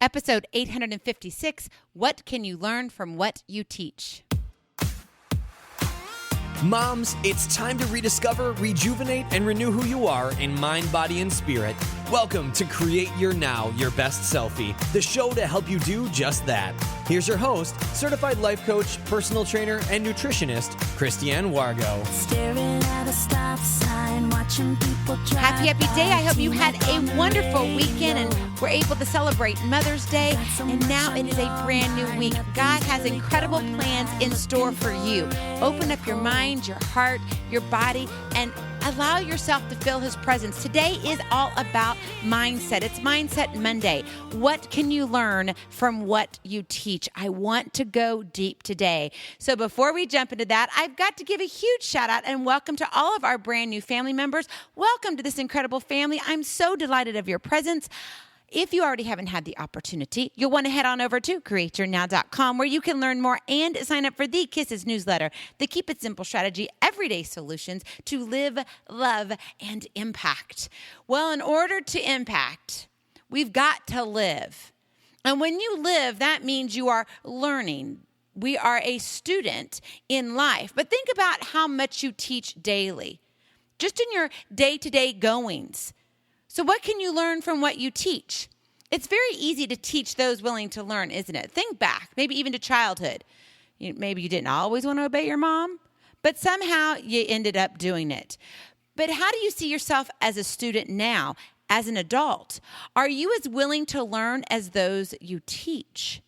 Episode 856, What Can You Learn from What You Teach? Moms, it's time to rediscover, rejuvenate, and renew who you are in mind, body, and spirit. Welcome to Create Your Now, Your Best Selfie, the show to help you do just that. Here's your host, certified life coach, personal trainer, and nutritionist, Christiane Wargo. Staring at a stop sign, watching people drive. Happy day. I hope you had a wonderful weekend and were able to celebrate Mother's Day. And now it is a brand new week. God has incredible plans in store for you. Open up your mind, your heart, your body, and allow yourself to feel His presence. Today is all about mindset. It's Mindset Monday. What can you learn from what you teach? I want to go deep today. So before we jump into that, I've got to give a huge shout out and welcome to all of our brand new family members. Welcome to this incredible family. I'm so delighted of your presence. If you already haven't had the opportunity, you'll want to head on over to createyournow.com where you can learn more and sign up for the Kisses newsletter, the Keep It Simple strategy, everyday solutions to live, love, and impact. Well, in order to impact, we've got to live. And when you live, that means you are learning. We are a student in life. But think about how much you teach daily, just in your day-to-day goings. So what can you learn from what you teach? It's very easy to teach those willing to learn, isn't it? Think back, maybe even to childhood. Maybe you didn't always want to obey your mom, but somehow you ended up doing it. But how do you see yourself as a student now, as an adult? Are you as willing to learn as those you teach?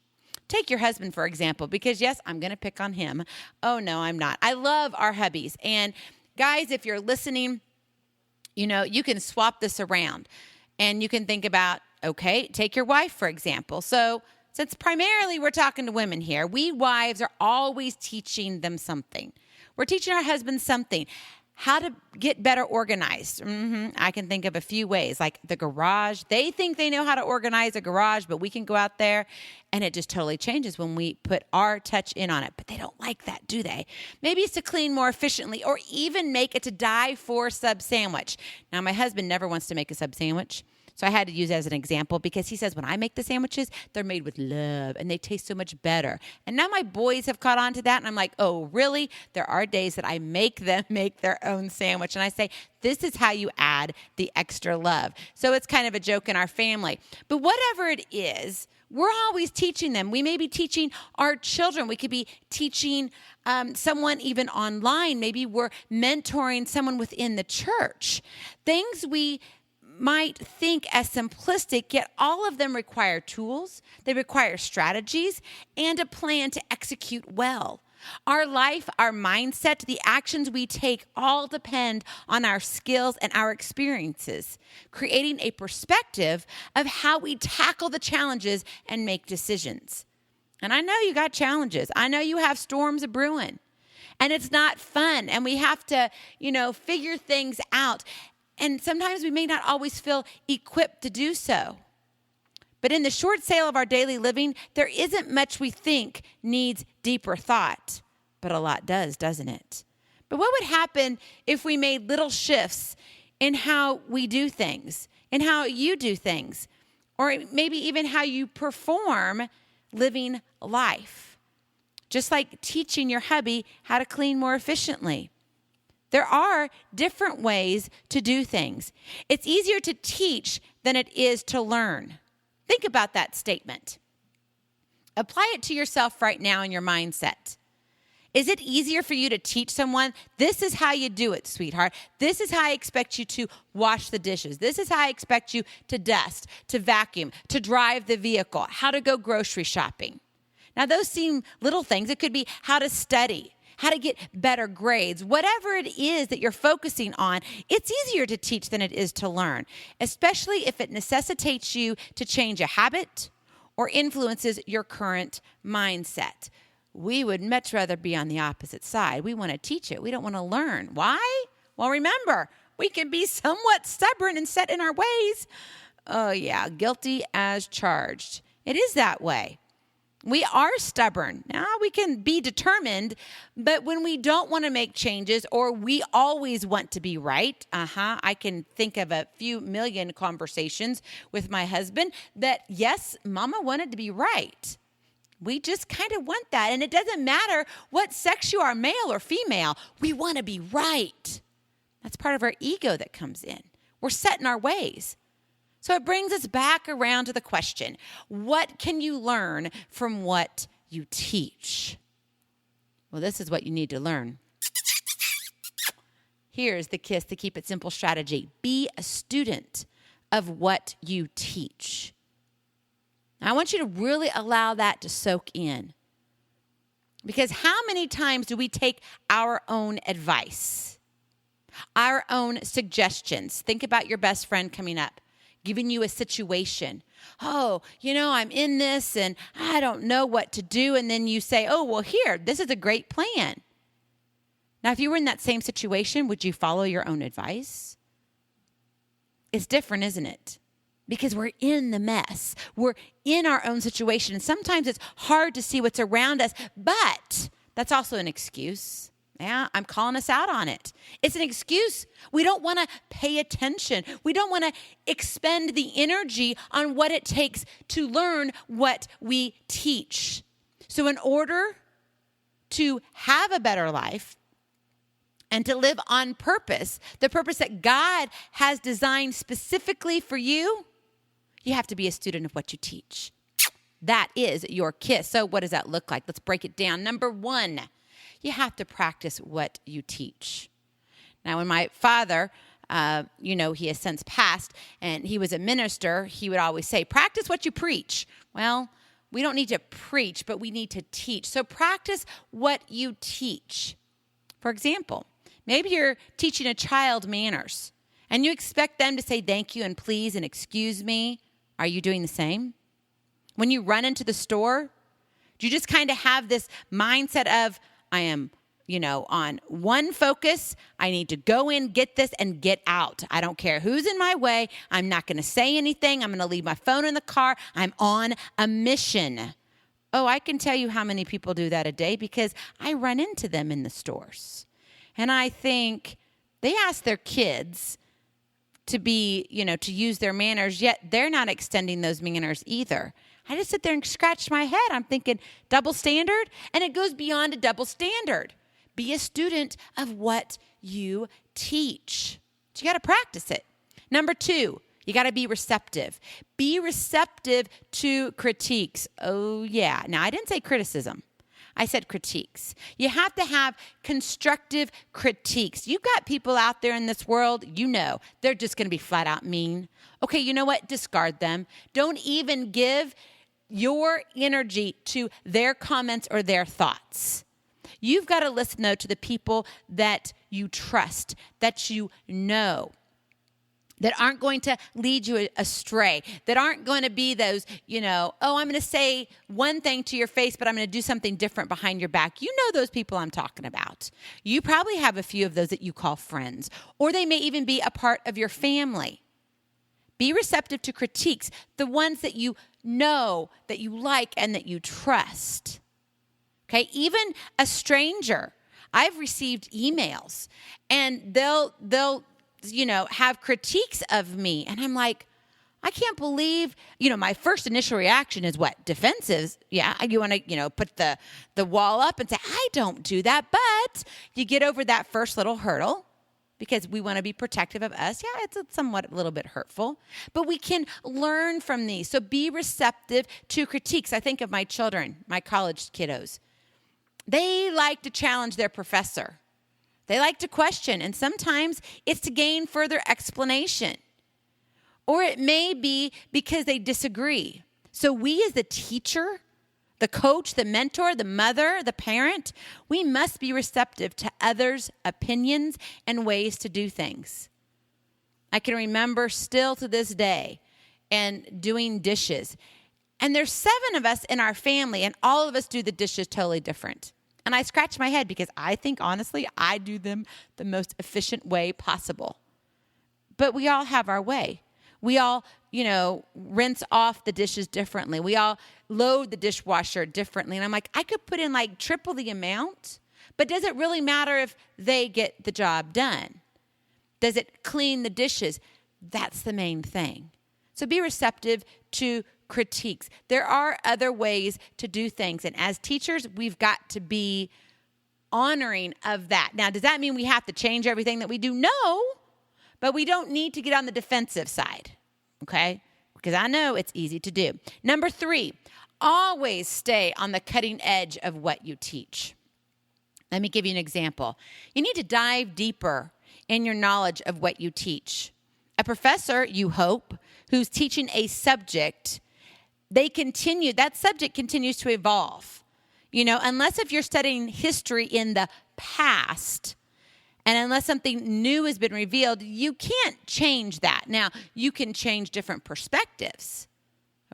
Take your husband, for example, because yes, I'm going to pick on him. Oh, no, I'm not. I love our hubbies. And guys, if you're listening, you can swap this around and you can think about, okay, take your wife, for example. So since primarily we're talking to women here, we wives are always teaching them something. We're teaching our husbands something. How to get better organized. I can think of a few ways, like the garage. They think they know how to organize a garage, but we can go out there and it just totally changes when we put our touch in on it. But they don't like that, do they? Maybe it's to clean more efficiently or even make it to die for sub sandwich. Now, my husband never wants to make a sub sandwich. So I had to use it as an example because he says when I make the sandwiches, they're made with love and they taste so much better. And now my boys have caught on to that and I'm like, oh, really? There are days that I make them make their own sandwich. And I say, this is how you add the extra love. So it's kind of a joke in our family. But whatever it is, we're always teaching them. We may be teaching our children. We could be teaching someone even online. Maybe we're mentoring someone within the church. Things we might think as simplistic, yet all of them require tools, they require strategies, and a plan to execute well. Our life, our mindset, the actions we take all depend on our skills and our experiences, creating a perspective of how we tackle the challenges and make decisions. And I know you got challenges. I know you have storms brewing, and it's not fun, and we have to, figure things out. And sometimes we may not always feel equipped to do so. But in the short sale of our daily living, there isn't much we think needs deeper thought. But a lot does, doesn't it? But what would happen if we made little shifts in how we do things, in how you do things, or maybe even how you perform living life? Just like teaching your hubby how to clean more efficiently. There are different ways to do things. It's easier to teach than it is to learn. Think about that statement. Apply it to yourself right now in your mindset. Is it easier for you to teach someone, this is how you do it, sweetheart. This is how I expect you to wash the dishes. This is how I expect you to dust, to vacuum, to drive the vehicle, how to go grocery shopping. Now, those seem little things. It could be how to study, how to get better grades, whatever it is that you're focusing on, it's easier to teach than it is to learn, especially if it necessitates you to change a habit or influences your current mindset. We would much rather be on the opposite side. We want to teach it. We don't want to learn. Why? Well, remember, we can be somewhat stubborn and set in our ways. Oh, yeah, guilty as charged. It is that way. We are stubborn. Now we can be determined, but when we don't want to make changes or we always want to be right, I can think of a few million conversations with my husband that, yes, Mama wanted to be right. We just kind of want that. And it doesn't matter what sex you are, male or female. We want to be right. That's part of our ego that comes in. We're set in our ways. So it brings us back around to the question, what can you learn from what you teach? Well, this is what you need to learn. Here's the KISS to keep it simple strategy. Be a student of what you teach. Now, I want you to really allow that to soak in. Because how many times do we take our own advice, our own suggestions? Think about your best friend coming up, giving you a situation. Oh, I'm in this and I don't know what to do. And then you say, oh, well, here, this is a great plan. Now, if you were in that same situation, would you follow your own advice? It's different, isn't it? Because we're in the mess. We're in our own situation. And sometimes it's hard to see what's around us, but that's also an excuse. Yeah, I'm calling us out on it. It's an excuse. We don't want to pay attention. We don't want to expend the energy on what it takes to learn what we teach. So in order to have a better life and to live on purpose, the purpose that God has designed specifically for you, you have to be a student of what you teach. That is your KISS. So what does that look like? Let's break it down. Number 1, you have to practice what you teach. Now, when my father, he has since passed, and he was a minister, he would always say, practice what you preach. Well, we don't need to preach, but we need to teach. So practice what you teach. For example, maybe you're teaching a child manners, and you expect them to say thank you and please and excuse me. Are you doing the same? When you run into the store, do you just kind of have this mindset of, I am, on one focus. I need to go in, get this, and get out. I don't care who's in my way. I'm not going to say anything. I'm going to leave my phone in the car. I'm on a mission. Oh, I can tell you how many people do that a day because I run into them in the stores. And I think they ask their kids to be, to use their manners, yet they're not extending those manners either. I just sit there and scratch my head. I'm thinking double standard, and it goes beyond a double standard. Be a student of what you teach. So you got to practice it. Number 2, you got to be receptive. Be receptive to critiques. Oh, yeah. Now, I didn't say criticism. I said critiques. You have to have constructive critiques. You've got people out there in this world, they're just going to be flat out mean. Okay, you know what? Discard them. Don't even give your energy to their comments or their thoughts. You've got to listen, though, to the people that you trust, that you know, that aren't going to lead you astray, that aren't going to be those, I'm going to say one thing to your face, but I'm going to do something different behind your back. You know those people I'm talking about. You probably have a few of those that you call friends, or they may even be a part of your family. Be receptive to critiques, the ones that you know, that you like, and that you trust. Okay, even a stranger. I've received emails, and they'll have critiques of me. And I'm like, I can't believe, my first initial reaction is what? Defensive. Yeah, you want to, put the wall up and say, I don't do that. But you get over that first little hurdle because we want to be protective of us. Yeah, it's somewhat a little bit hurtful, but we can learn from these. So be receptive to critiques. I think of my children, my college kiddos. They like to challenge their professor. They like to question, and sometimes it's to gain further explanation. Or it may be because they disagree. So we as the teacher, the coach, the mentor, the mother, the parent, we must be receptive to others' opinions and ways to do things. I can remember still to this day and doing dishes. And there's 7 of us in our family, and all of us do the dishes totally different. And I scratch my head because I think, honestly, I do them the most efficient way possible. But we all have our way. We all rinse off the dishes differently. We all load the dishwasher differently. And I'm like, I could put in like triple the amount, but does it really matter if they get the job done? Does it clean the dishes? That's the main thing. So be receptive to critiques. There are other ways to do things. And as teachers, we've got to be honoring of that. Now, does that mean we have to change everything that we do? No, but we don't need to get on the defensive side. Okay? Because I know it's easy to do. Number 3, always stay on the cutting edge of what you teach. Let me give you an example. You need to dive deeper in your knowledge of what you teach. A professor, you hope, who's teaching a subject, that subject continues to evolve. Unless if you're studying history in the past, and unless something new has been revealed, you can't change that. Now, you can change different perspectives,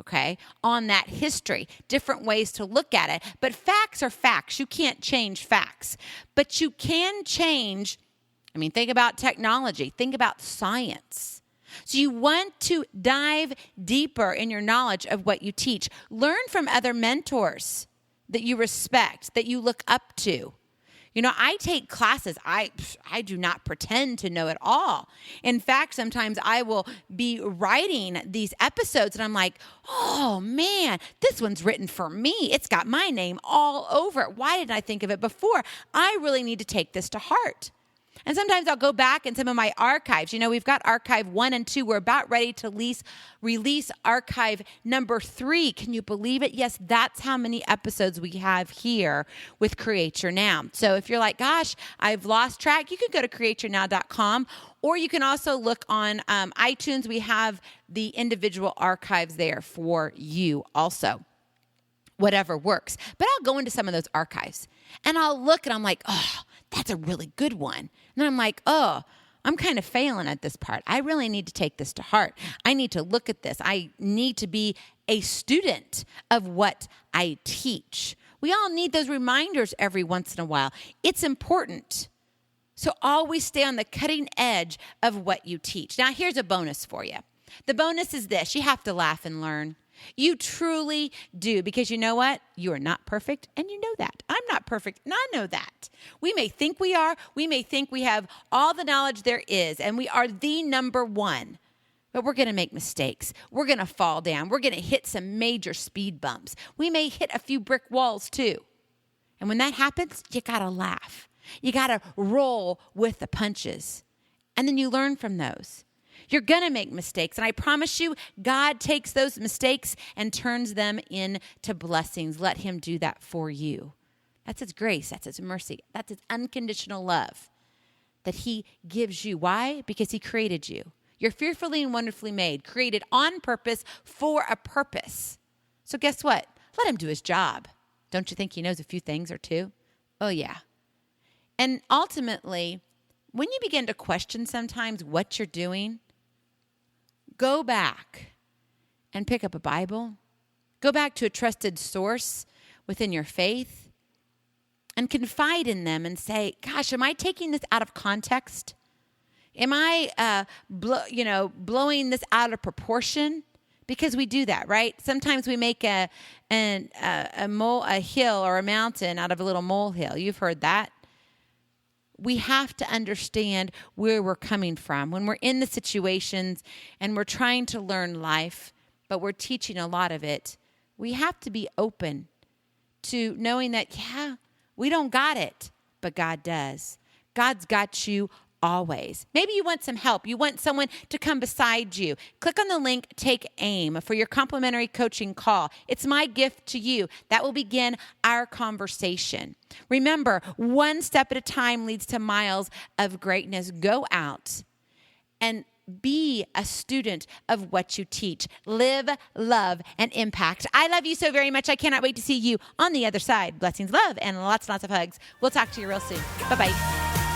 okay, on that history, different ways to look at it. But facts are facts. You can't change facts. But you can change, think about technology. Think about science. So you want to dive deeper in your knowledge of what you teach. Learn from other mentors that you respect, that you look up to. I take classes. I do not pretend to know it all. In fact, sometimes I will be writing these episodes and I'm like, oh man, this one's written for me. It's got my name all over it. Why didn't I think of it before? I really need to take this to heart. And sometimes I'll go back in some of my archives. We've got archive 1 and 2. We're about ready to release archive number 3. Can you believe it? Yes, that's how many episodes we have here with Create Your Now. So if you're like, gosh, I've lost track, you can go to createyournow.com, or you can also look on iTunes. We have the individual archives there for you also. Whatever works. But I'll go into some of those archives and I'll look and I'm like, oh, that's a really good one. And then I'm like, oh, I'm kind of failing at this part. I really need to take this to heart. I need to look at this. I need to be a student of what I teach. We all need those reminders every once in a while. It's important. So always stay on the cutting edge of what you teach. Now, here's a bonus for you. The bonus is this. You have to laugh and learn. You truly do, because you know what? You are not perfect, and you know that. I'm not perfect, and I know that. We may think we are. We may think we have all the knowledge there is, and we are the number one. But we're going to make mistakes. We're going to fall down. We're going to hit some major speed bumps. We may hit a few brick walls, too. And when that happens, you got to laugh. You got to roll with the punches. And then you learn from those. You're going to make mistakes. And I promise you, God takes those mistakes and turns them into blessings. Let him do that for you. That's his grace. That's his mercy. That's his unconditional love that he gives you. Why? Because he created you. You're fearfully and wonderfully made, created on purpose for a purpose. So guess what? Let him do his job. Don't you think he knows a few things or two? Oh, yeah. And ultimately, when you begin to question sometimes what you're doing, go back and pick up a Bible. Go back to a trusted source within your faith and confide in them and say, gosh, am I taking this out of context? Am I, blowing this out of proportion? Because we do that, right? Sometimes we make a hill or a mountain out of a little molehill. You've heard that. We have to understand where we're coming from. When we're in the situations and we're trying to learn life, but we're teaching a lot of it, we have to be open to knowing that, we don't got it, but God does. God's got you always. Maybe you want some help. You want someone to come beside you. Click on the link, Take Aim, for your complimentary coaching call. It's my gift to you. That will begin our conversation. Remember, one step at a time leads to miles of greatness. Go out and be a student of what you teach. Live, love, and impact. I love you so very much. I cannot wait to see you on the other side. Blessings, love, and lots of hugs. We'll talk to you real soon. Bye-bye.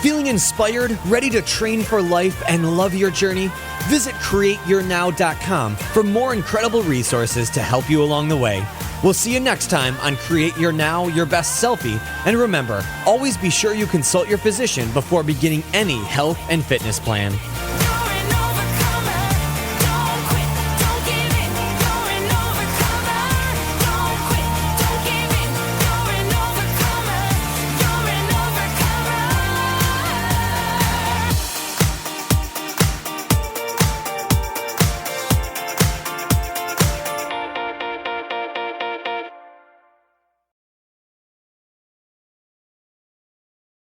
Feeling inspired, ready to train for life and love your journey? Visit createyournow.com for more incredible resources to help you along the way. We'll see you next time on Create Your Now, Your Best Selfie. And remember, always be sure you consult your physician before beginning any health and fitness plan.